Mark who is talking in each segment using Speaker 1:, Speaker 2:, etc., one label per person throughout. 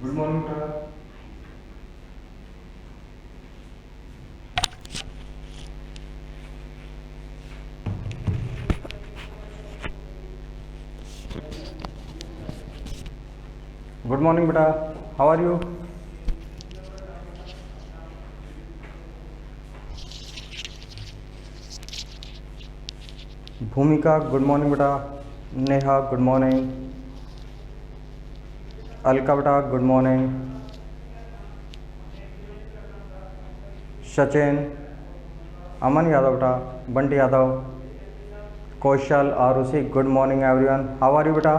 Speaker 1: Good morning बेटा। Good morning बेटा, how are you? Bhumika good morning बेटा। Neha good morning. अलका बेटा गुड मॉर्निंग। सचिन, अमन यादव बेटा, Bunty Yadav, Kaushal, Arushi, good morning everyone. How are you बेटा?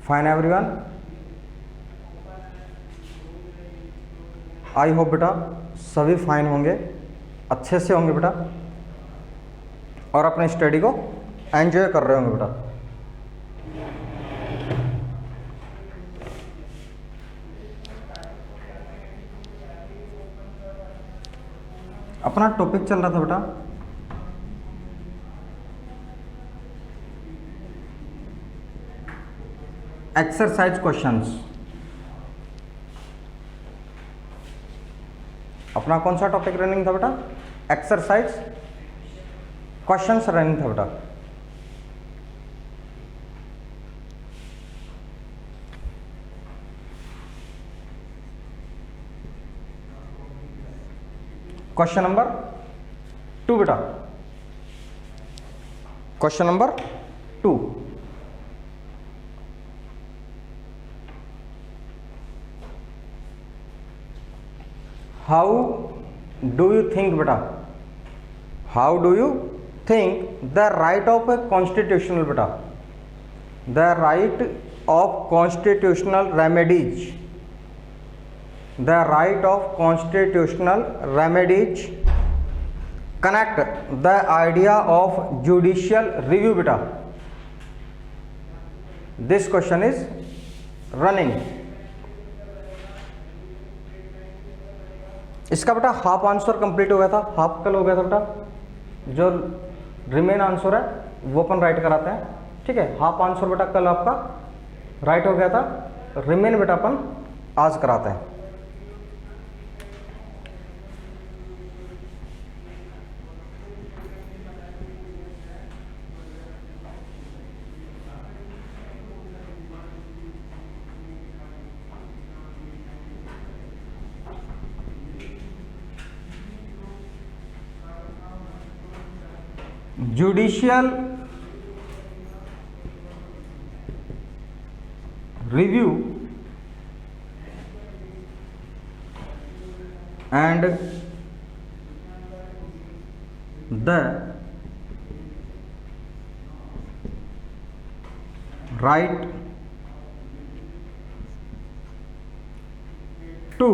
Speaker 1: Fine everyone. I hope बेटा सभी फाइन होंगे, अच्छे से होंगे बेटा, और अपने स्टडी को एंजॉय कर रहे होंगे बेटा। अपना टॉपिक चल रहा था बेटा एक्सरसाइज क्वेश्चंस। अपना कौन सा टॉपिक रनिंग था बेटा? एक्सरसाइज क्वेश्चंस रनिंग था बेटा। क्वेश्चन नंबर 2 बेटा, question number 2। How do you think बेटा, how do you think the right of a constitutional बेटा, the right of constitutional remedies, the right of constitutional remedies connect the idea of judicial review beta? This question is running। इसका बेटा half answer complete हो गया था, half कल हो गया था बेटा। जो रिमेन आंसर है वो अपन राइट कराते हैं, ठीक है। हाफ आंसर बेटा कल आपका राइट हो गया था, रिमेन बेटा अपन आज कराते हैं। Judicial review and the right to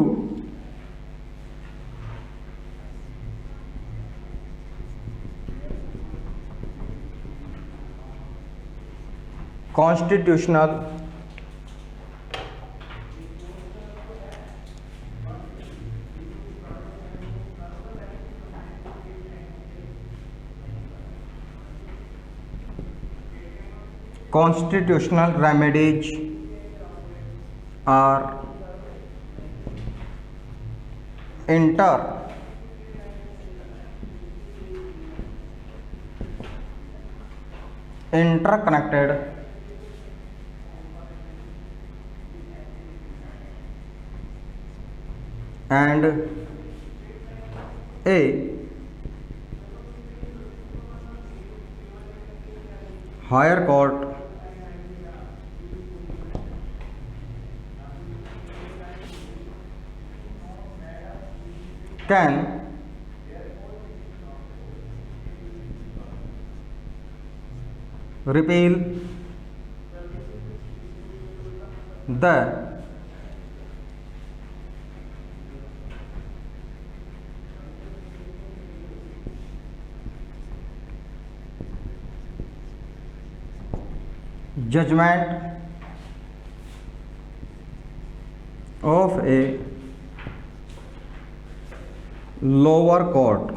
Speaker 1: constitutional remedies are interconnected and a higher court can repeal the judgment of a lower court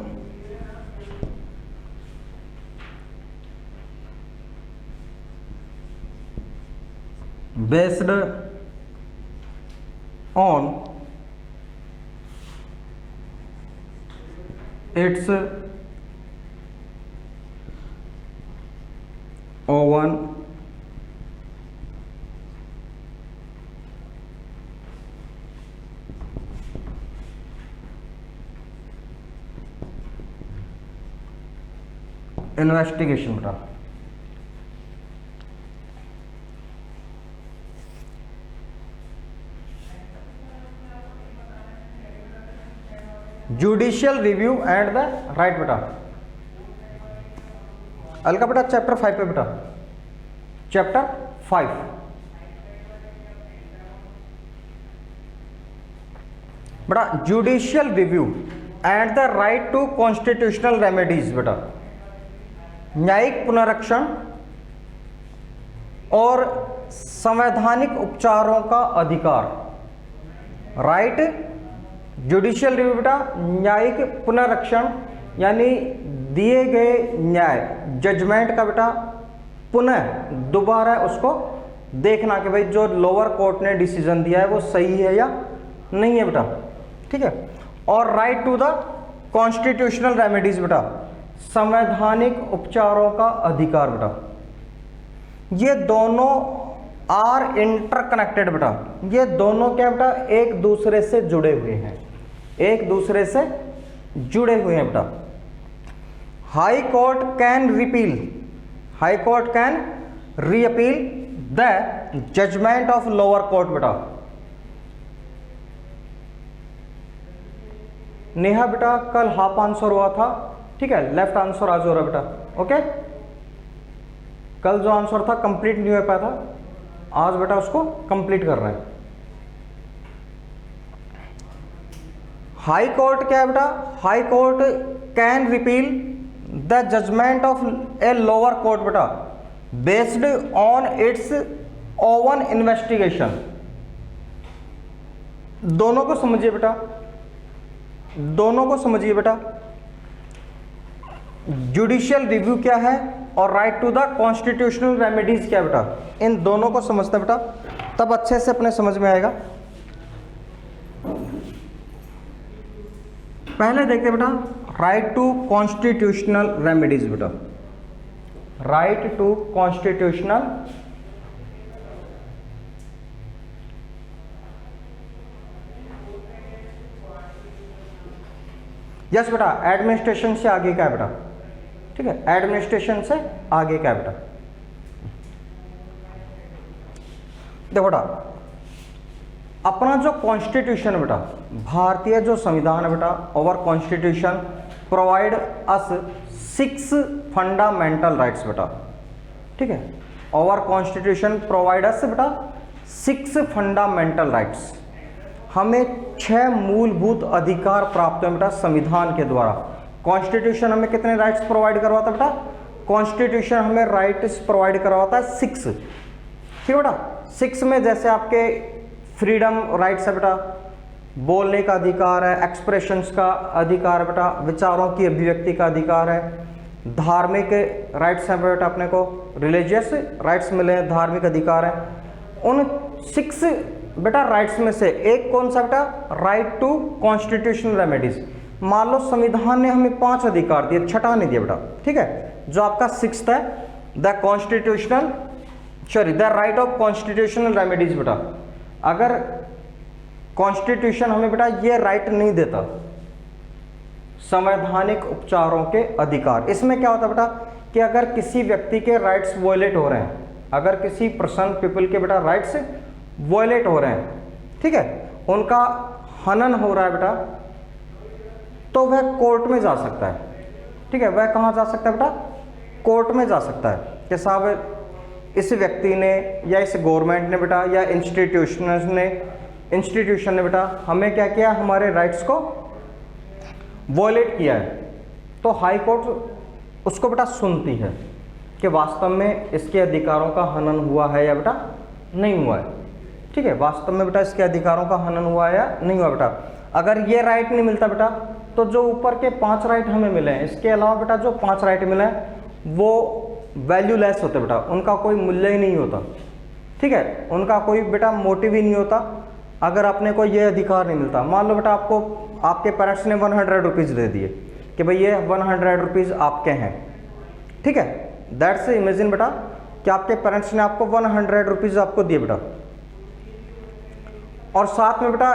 Speaker 1: based on its own investigation बेटा। Judicial review and the right बेटा। अलका बेटा chapter 5 पे बेटा, chapter 5 बेटा, judicial review and the right to constitutional remedies बेटा, न्यायिक पुनरीक्षण और संवैधानिक उपचारों का अधिकार। राइट, जुडिशियल रिव्यू बेटा, न्यायिक पुनरीक्षण यानी दिए गए न्याय जजमेंट का बेटा पुनः दोबारा उसको देखना कि भाई जो लोअर कोर्ट ने डिसीजन दिया है वो सही है या नहीं है बेटा, ठीक है। और right to the constitutional remedies बेटा, संवैधानिक उपचारों का अधिकार बेटा। ये दोनों आर इंटरकनेक्टेड बेटा, ये दोनों क्या बेटा एक दूसरे से जुड़े हुए हैं, एक दूसरे से जुड़े हुए हैं बेटा। High court can repeal, high court can reappeal the judgment of lower court बेटा। नेहा बेटा कल हाफ आंसर हुआ था, ठीक है, लेफ्ट आंसर आज हो रहा बेटा, ओके। कल जो आंसर था कंप्लीट नहीं हो पाया था, आज बेटा उसको कंप्लीट कर रहे हैं। हाई कोर्ट क्या है बेटा, high court can repeal the judgment of a lower court बेटा based on its own investigation. दोनों को समझिए बेटा, दोनों को समझिए बेटा। जुडिशियल रिव्यू क्या है और right to the constitutional remedies क्या है बेटा, इन दोनों को समझते बेटा, तब अच्छे से अपने समझ में आएगा। पहले देखते बेटा राइट टू कॉन्स्टिट्यूशनल रेमेडीज बेटा, राइट टू कॉन्स्टिट्यूशनल यस बेटा, एडमिनिस्ट्रेशन से आगे क्या है बेटा, ठीक है, एडमिनिस्ट्रेशन से आगे क्या है बेटा। देखो बेटा अपना जो कॉन्स्टिट्यूशन बेटा, भारतीय जो संविधान है बेटा, our constitution provide us 6 fundamental rights बेटा, ठीक है। आवर कॉन्स्टिट्यूशन प्रोवाइड अस बेटा 6 फंडामेंटल राइट्स। हमें 6 मूलभूत अधिकार प्राप्त हुए बेटा संविधान के द्वारा। कॉन्स्टिट्यूशन हमें कितने राइट्स प्रोवाइड करवाता बेटा, कॉन्स्टिट्यूशन हमें राइट्स प्रोवाइड करवाता है 6, ठीक है बेटा। 6 में जैसे आपके फ्रीडम राइट्स है बेटा, बोलने का अधिकार है, एक्सप्रेशंस का अधिकार है बेटा, विचारों की अभिव्यक्ति का अधिकार है, धार्मिक राइट्स हैं बेटा, अपने को रिलीजियस राइट्स मिले हैं, धार्मिक अधिकार है। उन 6 बेटा राइट्स में से एक कौन सा बेटा, राइट टू कॉन्स्टिट्यूशनल रेमेडीज। मान लो संविधान ने हमें 5 अधिकार दिए, छठा नहीं दिया बेटा, ठीक है, जो आपका 6th है, the constitutional sorry the right of constitutional remedies बेटा। अगर कॉन्स्टिट्यूशन हमें बेटा ये राइट नहीं देता संवैधानिक उपचारों के अधिकार, इसमें क्या होता है बेटा कि अगर किसी व्यक्ति के राइट्स वॉयलेट हो रहे हैं, अगर किसी पर्सन पीपल के बेटा राइट्स वॉयलेट हो रहे हैं, ठीक है, उनका हनन हो रहा है बेटा, तो वह कोर्ट में जा सकता है, ठीक है। वह कहाँ जा सकता है बेटा, कोर्ट में जा सकता है कि साहब इस व्यक्ति ने या इस गवर्नमेंट ने बेटा या इंस्टीट्यूशन ने बेटा हमें क्या किया, हमारे राइट्स को वॉयलेट किया है। तो हाई कोर्ट उसको बेटा सुनती है कि वास्तव में इसके अधिकारों का हनन हुआ है या बेटा नहीं हुआ है, ठीक है, वास्तव में बेटा इसके अधिकारों का हनन हुआ है या नहीं हुआ बेटा। अगर ये राइट नहीं मिलता बेटा तो जो ऊपर के 5 राइट हमें मिले हैं, इसके अलावा बेटा जो 5 राइट मिले हैं वो वैल्यूलेस होते बेटा, उनका कोई मूल्य ही नहीं होता, ठीक है, उनका कोई बेटा मोटिव ही नहीं होता, अगर अपने को ये अधिकार नहीं मिलता, मान लो बेटा आपको आपके पेरेंट्स ने 100 रुपीज़ दे दिए कि भाई ये 100 रुपीज़ आपके हैं, ठीक है। दैट्स इमेजिन बेटा कि आपके पेरेंट्स ने आपको 100 रुपीज़ आपको दिए बेटा, और साथ में बेटा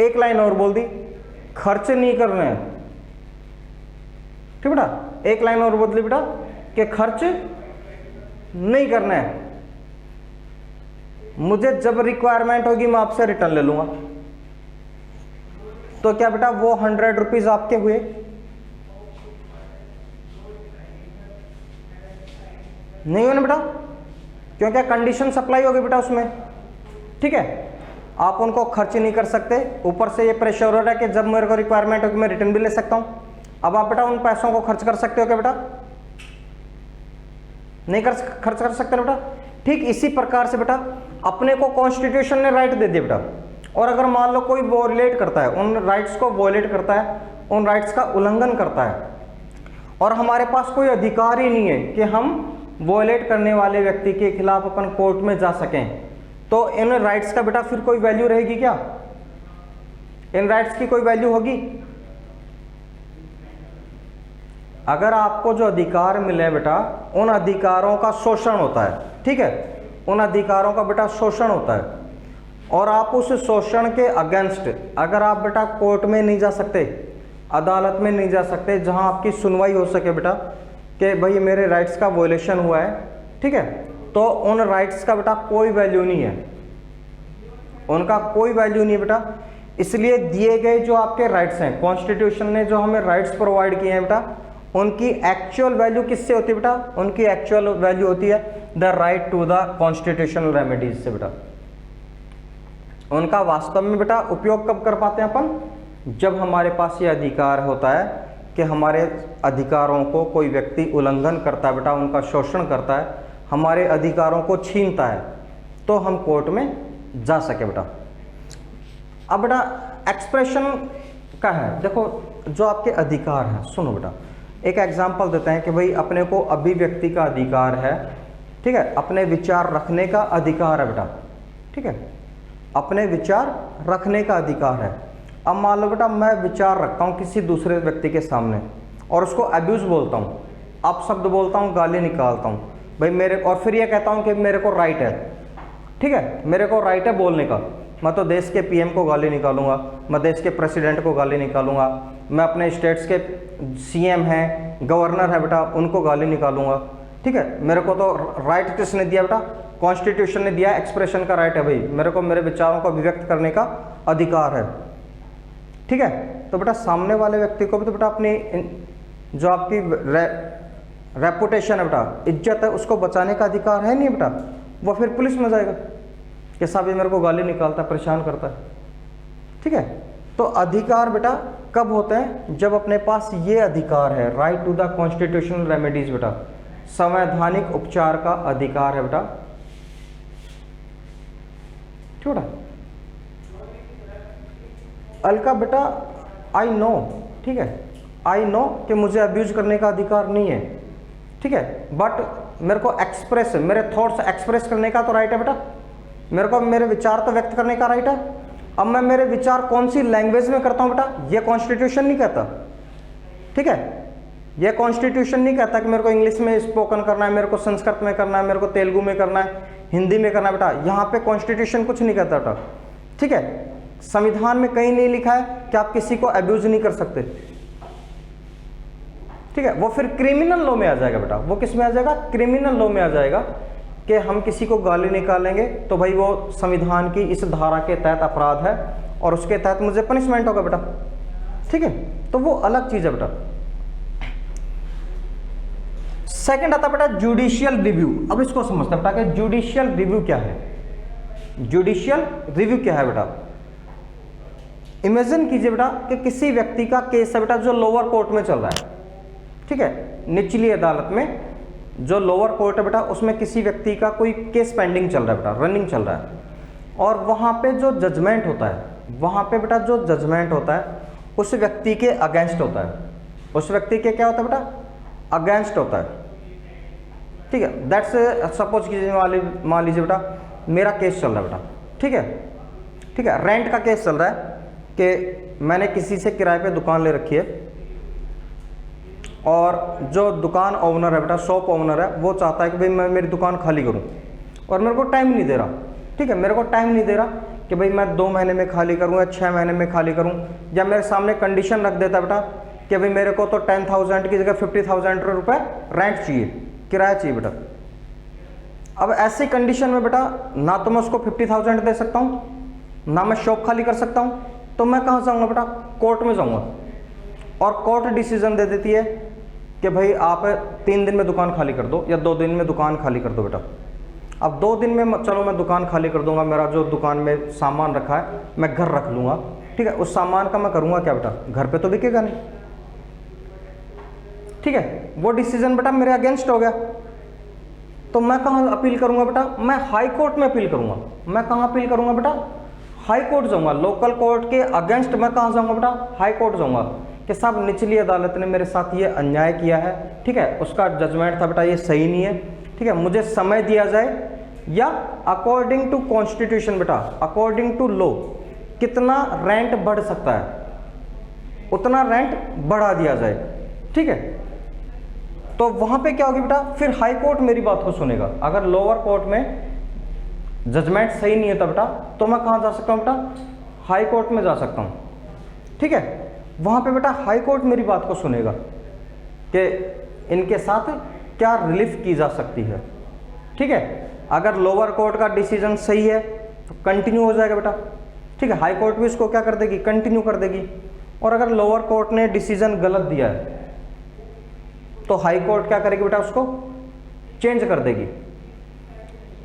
Speaker 1: एक लाइन और बोल दी, खर्च नहीं करने हैं, ठीक बेटा, एक लाइन और बोल दी बेटा कि खर्च नहीं करना है, मुझे जब रिक्वायरमेंट होगी मैं आपसे रिटर्न ले लूंगा। तो क्या बेटा वो 100 रुपीज आपके हुए? नहीं हुए ना बेटा, क्योंकि कंडीशन सप्लाई होगी बेटा उसमें, ठीक है। आप उनको खर्च नहीं कर सकते, ऊपर से ये प्रेशर हो रहा है कि जब मेरे को रिक्वायरमेंट होगी मैं रिटर्न भी ले सकता हूं। अब आप बेटा उन पैसों को खर्च कर सकते हो क्या बेटा? नहीं खर्च कर सकते बेटा। ठीक इसी प्रकार से बेटा अपने को कॉन्स्टिट्यूशन ने राइट दे दिया बेटा, और अगर मान लो कोई वॉयलेट करता है, उन राइट्स को वॉयलेट करता है, उन राइट्स का उल्लंघन करता है, और हमारे पास कोई अधिकार ही नहीं है कि हम वॉयलेट करने वाले व्यक्ति के खिलाफ अपन कोर्ट में जा सकें, तो इन राइट्स का बेटा फिर कोई वैल्यू रहेगी क्या? इन राइट्स की कोई वैल्यू होगी? अगर आपको जो अधिकार मिले बेटा, उन अधिकारों का शोषण होता है, ठीक है, उन अधिकारों का बेटा शोषण होता है, और आप उस शोषण के अगेंस्ट अगर आप बेटा कोर्ट में नहीं जा सकते, अदालत में नहीं जा सकते जहां आपकी सुनवाई हो सके बेटा कि भाई मेरे राइट्स का वॉयलेशन हुआ है, ठीक है, तो उन राइट्स का बेटा कोई वैल्यू नहीं है, उनका कोई वैल्यू नहीं है बेटा। इसलिए दिए गए जो आपके राइट्स हैं, कॉन्स्टिट्यूशन ने जो हमें राइट्स प्रोवाइड किए हैं बेटा, उनकी एक्चुअल वैल्यू किससे होती है बेटा? उनकी एक्चुअल वैल्यू होती है the right to the constitutional remedies से बेटा। उनका वास्तव में बेटा उपयोग कब कर पाते हैं अपन? जब हमारे पास ये अधिकार होता है कि हमारे अधिकारों को कोई व्यक्ति उल्लंघन करता है बेटा, उनका शोषण करता है, हमारे अधिकारों को छीनता है, तो हम कोर्ट में जा सके बेटा। अब बेटा एक्सप्रेशन का है, देखो जो आपके अधिकार हैं, सुनो बेटा, एक एग्जाम्पल देते हैं कि भाई अपने को अभिव्यक्ति का अधिकार है, ठीक है, अपने विचार रखने का अधिकार है बेटा, ठीक है, अपने विचार रखने का अधिकार है। अब मान लो बेटा मैं विचार रखता हूँ किसी दूसरे व्यक्ति के सामने और उसको अब्यूज बोलता हूँ, अपशब्द बोलता हूँ, गाली निकालता हूँ भाई मेरे, और फिर ये कहता हूँ कि मेरे को राइट है, ठीक है, मेरे को राइट है बोलने का, मैं तो देश के पीएम को गाली निकालूंगा, मैं देश के प्रेसिडेंट को गाली निकालूंगा, मैं अपने स्टेट्स के सीएम हैं, गवर्नर है बेटा, उनको गाली निकालूंगा, ठीक है। मेरे को तो राइट किसने दिया बेटा? कॉन्स्टिट्यूशन ने दिया, एक्सप्रेशन का राइट है भाई, मेरे को मेरे विचारों को अभिव्यक्त करने का अधिकार है, ठीक है। तो बेटा सामने वाले व्यक्ति को भी तो बेटा अपनी जो आपकी रेपुटेशन है बेटा, इज्जत है, उसको बचाने का अधिकार है नहीं बेटा? वो फिर पुलिस में जाएगा कि साहब ये मेरे को गाली निकालता है, परेशान करता है, ठीक है। तो अधिकार बेटा कब होते हैं? जब अपने पास ये अधिकार है, right to the constitutional remedies बेटा, संवैधानिक उपचार का अधिकार है बेटा, ठीक है। अलका बेटा आई नो, ठीक है, आई नो कि मुझे अब्यूज करने का अधिकार नहीं है, ठीक है, बट मेरे को एक्सप्रेस, मेरे थॉट्स एक्सप्रेस करने का तो राइट है बेटा, मेरे को मेरे विचार तो व्यक्त करने का राइट है। अब मैं मेरे विचार कौन सी लैंग्वेज में करता हूं बेटा, ये कॉन्स्टिट्यूशन नहीं कहता, ठीक है, ये कॉन्स्टिट्यूशन नहीं कहता कि मेरे को इंग्लिश में स्पोकन करना है, मेरे को संस्कृत में करना है, मेरे को तेलुगु में करना है, हिंदी में करना है बेटा, यहाँ पे कॉन्स्टिट्यूशन कुछ नहीं कहता बेटा, ठीक है। संविधान में कहीं नहीं लिखा है कि आप किसी को अब्यूज नहीं कर सकते, ठीक है। वो फिर क्रिमिनल लॉ में आ जाएगा बेटा, वो किस में आ जाएगा? क्रिमिनल लॉ में आ जाएगा कि हम किसी को गाली निकालेंगे तो भाई वो संविधान की इस धारा के तहत अपराध है और उसके तहत मुझे पनिशमेंट होगा बेटा, ठीक है। तो वो अलग चीज है बेटा। सेकंड आता बेटा जुडिशियल रिव्यू। अब इसको समझते हैं बेटा कि जुडिशियल रिव्यू क्या है। जुडिशियल रिव्यू क्या है बेटा? इमेजिन कीजिए बेटा कि किसी व्यक्ति का केस है बेटा जो लोअर कोर्ट में चल रहा है, ठीक है, निचली अदालत में जो लोअर कोर्ट है बेटा, उसमें किसी व्यक्ति का कोई केस पेंडिंग चल रहा है बेटा, रनिंग चल रहा है, और वहां पे जो जजमेंट होता है, वहां पे बेटा जो जजमेंट होता है उस व्यक्ति के अगेंस्ट होता है, उस व्यक्ति के क्या होता है बेटा? अगेंस्ट होता है, ठीक है। दैट्स सपोज कीजिए मान लीजिए बेटा मेरा केस चल रहा है बेटा, ठीक है, ठीक है, रेंट का केस चल रहा है कि मैंने किसी से किराए पे दुकान ले रखी है और जो दुकान ओनर है बेटा, शॉप ओनर है, वो चाहता है कि भाई मैं मेरी दुकान खाली करूं और मेरे को टाइम नहीं दे रहा। ठीक है, मेरे को टाइम नहीं दे रहा कि भाई मैं 2 महीने में खाली करूं या 6 महीने में खाली करूं, या मेरे सामने कंडीशन रख देता बेटा कि भाई मेरे को तो 10,000 की जगह 50,000 रुपये रेंट चाहिए, किराया चाहिए बेटा। अब ऐसी कंडीशन में बेटा ना तो मैं उसको 50,000 दे सकता हूँ, ना मैं शॉप खाली कर सकता हूँ, तो मैं कहाँ जाऊँगा बेटा, कोर्ट में जाऊँगा। और कोर्ट डिसीजन दे देती है कि भाई आप 3 दिन में दुकान खाली कर दो या 2 दिन में दुकान खाली कर दो बेटा। अब 2 दिन में चलो मैं दुकान खाली कर दूंगा, मेरा जो दुकान में सामान रखा है मैं घर रख लूँगा। ठीक है, उस सामान का मैं करूँगा क्या बेटा, घर पे तो बिकेगा नहीं। ठीक है, वो डिसीजन बेटा मेरे अगेंस्ट हो गया, तो मैं कहाँ अपील करूँगा बेटा, मैं हाई कोर्ट में अपील करूँगा। मैं कहाँ अपील करूँगा बेटा, हाई कोर्ट जाऊँगा। लोकल कोर्ट के अगेंस्ट मैं कहाँ जाऊँगा बेटा, हाई कोर्ट जाऊँगा कि साहब निचली अदालत ने मेरे साथ ये अन्याय किया है। ठीक है, उसका जजमेंट था बेटा ये सही नहीं है। ठीक है, मुझे समय दिया जाए, या अकॉर्डिंग टू कॉन्स्टिट्यूशन बेटा, अकॉर्डिंग टू लॉ कितना रेंट बढ़ सकता है उतना रेंट बढ़ा दिया जाए। ठीक है, तो वहां पे क्या होगी बेटा, फिर हाई कोर्ट मेरी बात को सुनेगा। अगर लोअर कोर्ट में जजमेंट सही नहीं है तब बेटा, तो मैं कहाँ जा सकता हूँ बेटा, हाई कोर्ट में जा सकता हूँ। ठीक है, वहां पे बेटा हाई कोर्ट मेरी बात को सुनेगा कि इनके साथ क्या रिलीफ की जा सकती है। ठीक है, अगर लोअर कोर्ट का डिसीजन सही है तो कंटिन्यू हो जाएगा बेटा। ठीक है, हाई कोर्ट भी इसको क्या कर देगी, कंटिन्यू कर देगी। और अगर लोअर कोर्ट ने डिसीजन गलत दिया है तो हाई कोर्ट क्या करेगी बेटा, उसको चेंज कर देगी।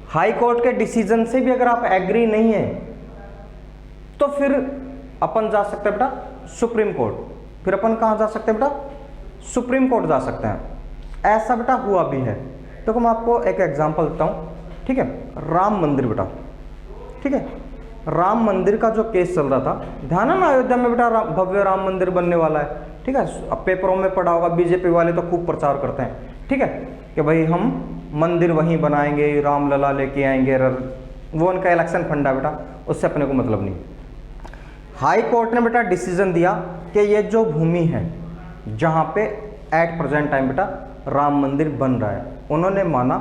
Speaker 1: हाई कोर्ट के डिसीजन से भी अगर आप एग्री नहीं है तो फिर अपन जा सकते हैं बेटा सुप्रीम कोर्ट। फिर अपन कहाँ जा सकते हैं बेटा, सुप्रीम कोर्ट जा सकते हैं। ऐसा बेटा हुआ भी है। तो मैं आपको एक एग्जांपल देता हूँ। ठीक है, राम मंदिर बेटा। ठीक है, राम मंदिर का जो केस चल रहा था, ध्यान है ना, अयोध्या में बेटा भव्य राम मंदिर बनने वाला है। ठीक है, अब पेपरों में पढ़ा होगा, बीजेपी वाले तो खूब प्रचार करते हैं। ठीक है, कि भाई हम मंदिर वहीं बनाएंगे, राम लला लेके आएंगे, वो उनका इलेक्शन फंड है बेटा, उससे अपने को मतलब नहीं। हाई कोर्ट ने बेटा डिसीजन दिया कि ये जो भूमि है जहाँ पे एट प्रेजेंट टाइम बेटा राम मंदिर बन रहा है, उन्होंने माना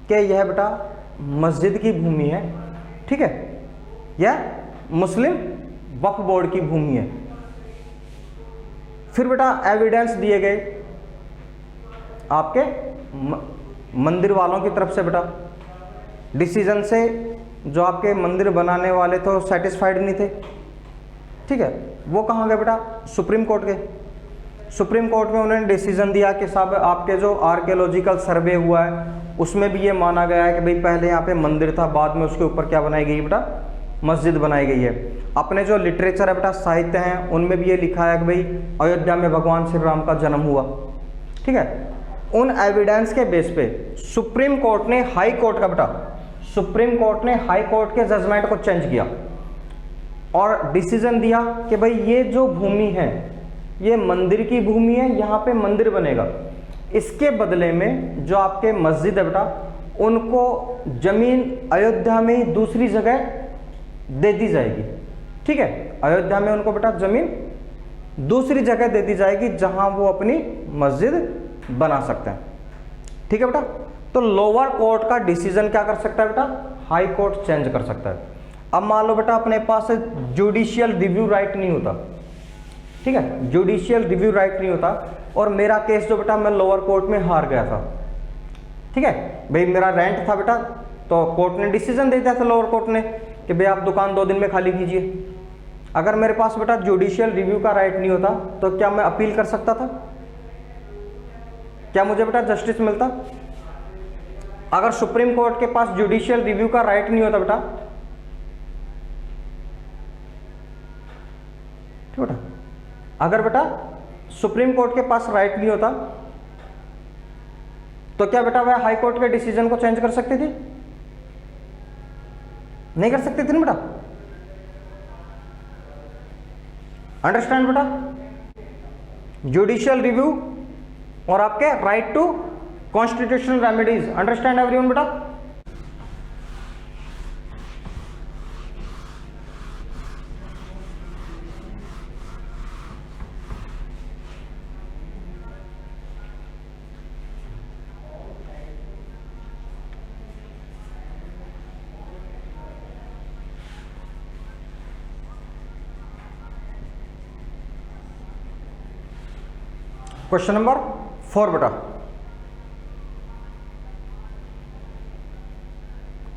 Speaker 1: कि यह बेटा मस्जिद की भूमि है। ठीक है, यह मुस्लिम वक्फ बोर्ड की भूमि है। फिर बेटा एविडेंस दिए गए आपके मंदिर वालों की तरफ से बेटा। डिसीजन से जो आपके मंदिर बनाने वाले थे सेटिस्फाइड नहीं थे। ठीक है, वो कहाँ गए बेटा, सुप्रीम कोर्ट गए। सुप्रीम कोर्ट में उन्होंने डिसीजन दिया कि साहब आपके जो आर्कियोलॉजिकल सर्वे हुआ है उसमें भी ये माना गया है कि भाई पहले यहाँ पे मंदिर था, बाद में उसके ऊपर क्या बनाई गई बेटा, मस्जिद बनाई गई है। अपने जो लिटरेचर है बेटा, साहित्य हैं, उनमें भी ये लिखा है कि भाई अयोध्या में भगवान श्री राम का जन्म हुआ। ठीक है, उन एविडेंस के बेस पे सुप्रीम कोर्ट ने हाई कोर्ट का बेटा, सुप्रीम कोर्ट ने हाई कोर्ट के जजमेंट को चेंज किया और डिसीजन दिया कि भाई ये जो भूमि है ये मंदिर की भूमि है, यहाँ पे मंदिर बनेगा। इसके बदले में जो आपके मस्जिद है बेटा, उनको जमीन अयोध्या में ही दूसरी जगह दे दी जाएगी। ठीक है, अयोध्या में उनको बेटा जमीन दूसरी जगह दे दी जाएगी जहां वो अपनी मस्जिद बना सकते हैं। ठीक है बेटा, तो लोअर कोर्ट का डिसीजन क्या कर सकता है बेटा, हाई कोर्ट चेंज कर सकता है। अब मान लो बेटा अपने पास जुडिशियल रिव्यू राइट नहीं होता। ठीक है, जुडिशियल रिव्यू राइट नहीं होता और मेरा केस जो बेटा मैं लोअर कोर्ट में हार गया था। ठीक है भाई, मेरा रेंट था बेटा, तो कोर्ट ने डिसीजन दे दिया था लोअर कोर्ट ने कि भाई आप दुकान 2 दिन में खाली कीजिए। अगर मेरे पास बेटा जुडिशियल रिव्यू का राइट नहीं होता तो क्या मैं अपील कर सकता था, क्या मुझे बेटा जस्टिस मिलता? अगर सुप्रीम कोर्ट के पास जुडिशियल रिव्यू का राइट नहीं होता बेटा, ठीक बेटा, अगर बेटा सुप्रीम कोर्ट के पास राइट नहीं होता तो क्या बेटा वह हाई कोर्ट के डिसीजन को चेंज कर सकती थी? नहीं कर सकती थी ना बेटा। अंडरस्टैंड बेटा, जुडिशियल रिव्यू और आपके right to constitutional remedies. Understand everyone बेटा। क्वेश्चन नंबर 4 बेटा,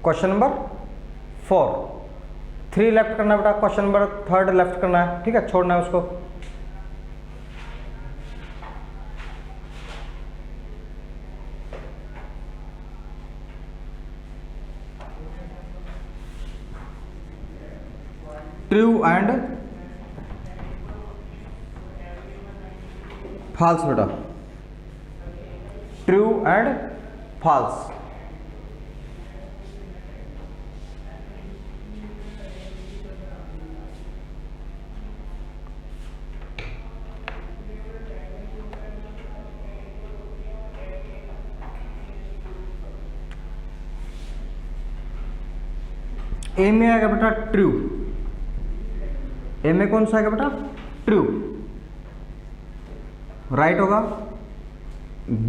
Speaker 1: क्वेश्चन नंबर 4, 3 लेफ्ट करना है बेटा, क्वेश्चन नंबर 3 लेफ्ट करना है, ठीक है, छोड़ना है उसको। ट्रू एंड फॉल्स बेटा, ट्रू एंड फॉल्स। ए में आएगा बेटा ट्रू, ए में कौन सा आएगा बेटा, ट्रू, राइट होगा।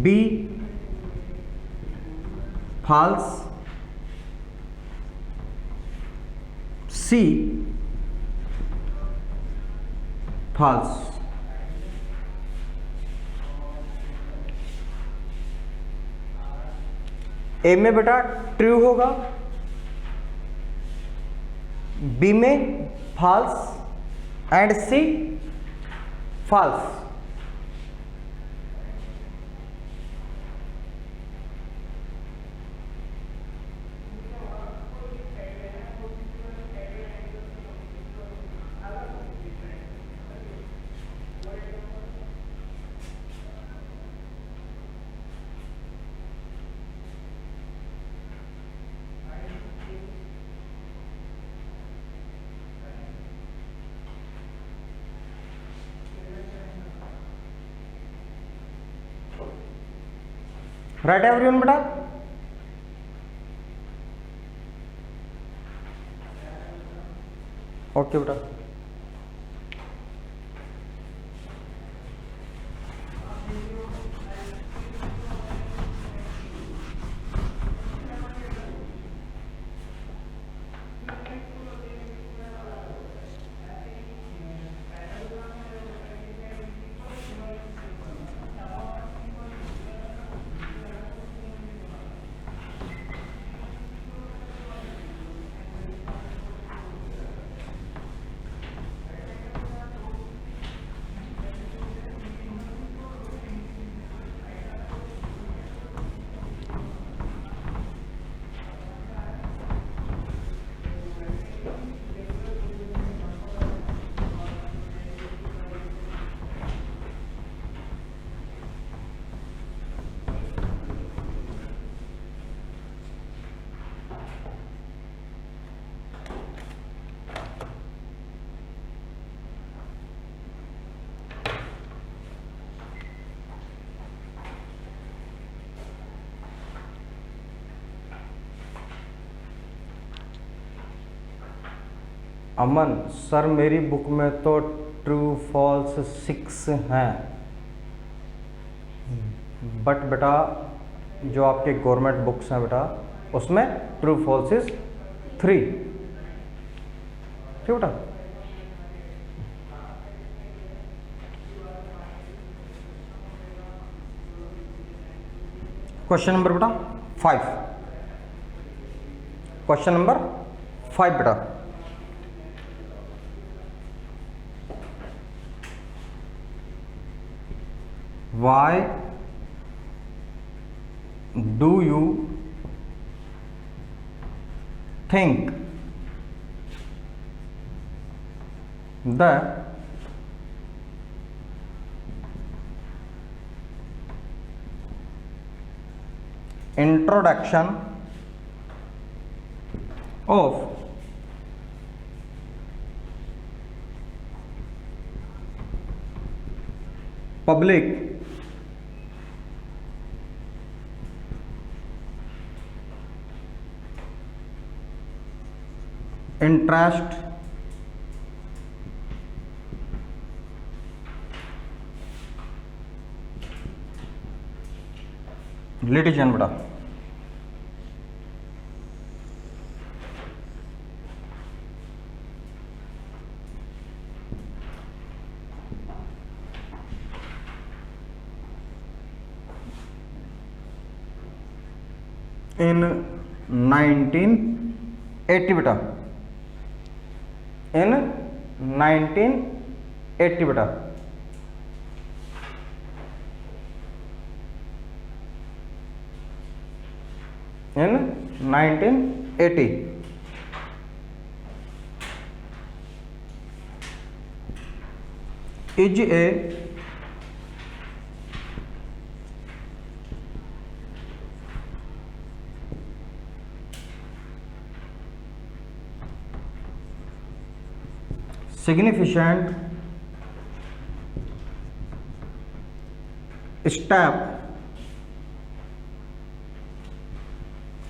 Speaker 1: B false, C false. A में बेटा ट्रू होगा, बी में false and C false. Right everyone बेटा, ओके बेटा। अमन सर मेरी बुक में तो ट्रू फॉल्स 6 हैं, बट बेटा जो आपके गवर्नमेंट बुक्स हैं बेटा उसमें ट्रू फॉल्स इज 3, ठीक बेटा। क्वेश्चन नंबर बेटा 5, क्वेश्चन नंबर 5 बेटा, why do you think the introduction of public interest litigation बेटा, इन 1980 बेटा, इन 1980 बेटा। इन 1980 is a significant step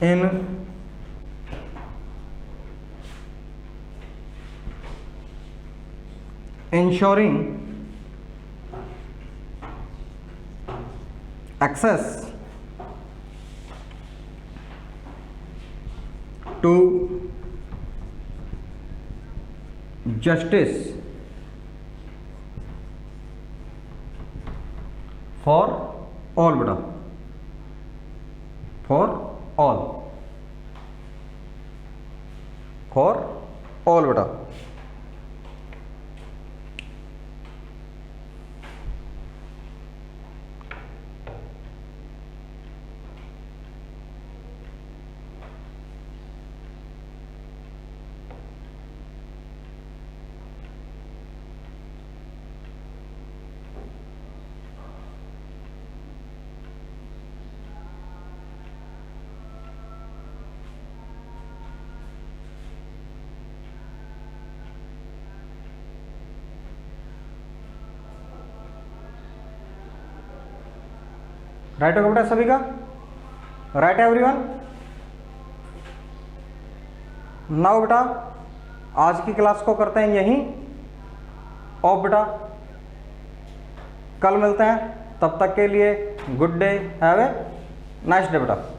Speaker 1: in ensuring access to justice for all बेटा, for all, for all बेटा। Right होगा बेटा सभी का? Right everyone? नाउ बेटा आज की क्लास को करते हैं यहीं ऑफ बेटा। कल मिलते हैं, तब तक के लिए good day, have a nice day बेटा।